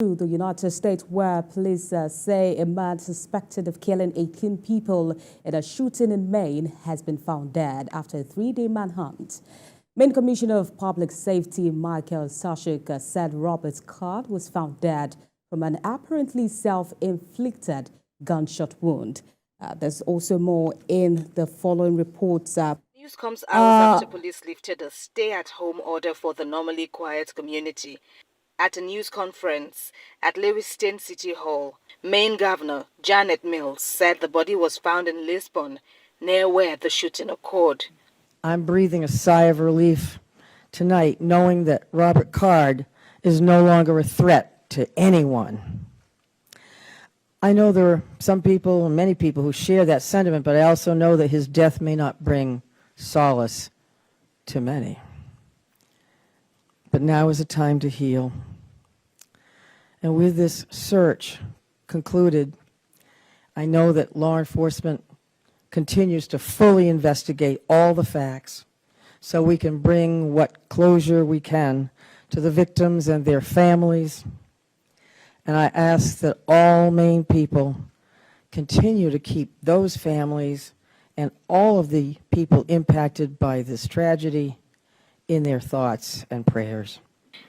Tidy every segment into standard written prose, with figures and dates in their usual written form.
To the United States, where police say a man suspected of killing 18 people in a shooting in Maine has been found dead after a 3-day manhunt. Maine Commissioner of Public Safety Michael Sauschuck said Robert Card was found dead from an apparently self-inflicted gunshot wound. There's also more in the following reports. News comes hours after police lifted a stay-at-home order for the normally quiet community. At a news conference at Lewiston City Hall, Maine Governor Janet Mills said the body was found in Lisbon, near where the shooting occurred. I'm breathing a sigh of relief tonight, knowing that Robert Card is no longer a threat to anyone. I know there are some people, and many people, who share that sentiment, but I also know that his death may not bring solace to many. But now is a time to heal. And with this search concluded, I know that law enforcement continues to fully investigate all the facts so we can bring what closure we can to the victims and their families. And I ask that all Maine people continue to keep those families and all of the people impacted by this tragedy in their thoughts and prayers.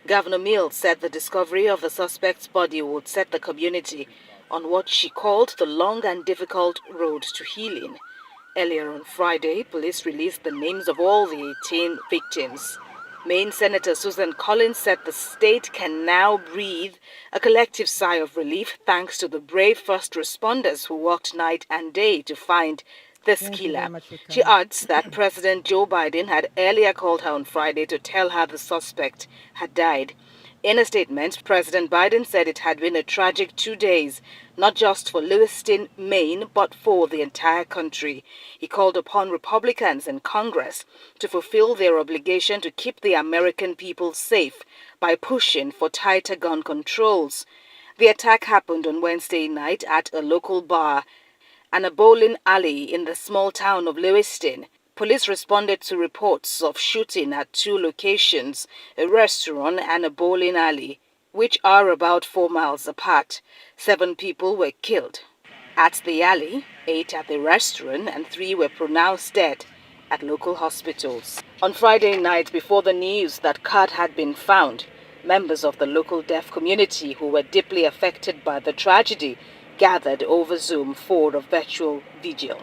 Governor Mills said the discovery of the suspect's body would set the community on what she called the long and difficult road to healing. Earlier on Friday, police released the names of all the 18 victims. Maine Senator Susan Collins said the state can now breathe a collective sigh of relief thanks to the brave first responders who worked night and day to find this killer. She adds that President Joe Biden had earlier called her on Friday to tell her the suspect had died. In a statement, President Biden said it had been a tragic 2 days, not just for Lewiston, Maine, but for the entire country. He called upon Republicans in Congress to fulfill their obligation to keep the American people safe by pushing for tighter gun controls. The attack happened on Wednesday night at a local bar and a bowling alley in the small town of Lewiston. Police responded to reports of shooting at 2 locations, a restaurant and a bowling alley, which are about 4 miles apart. 7 people were killed at the alley, 8 at the restaurant, and 3 were pronounced dead at local hospitals. On Friday night, before the news that Card had been found, members of the local deaf community who were deeply affected by the tragedy gathered over Zoom for a virtual vigil.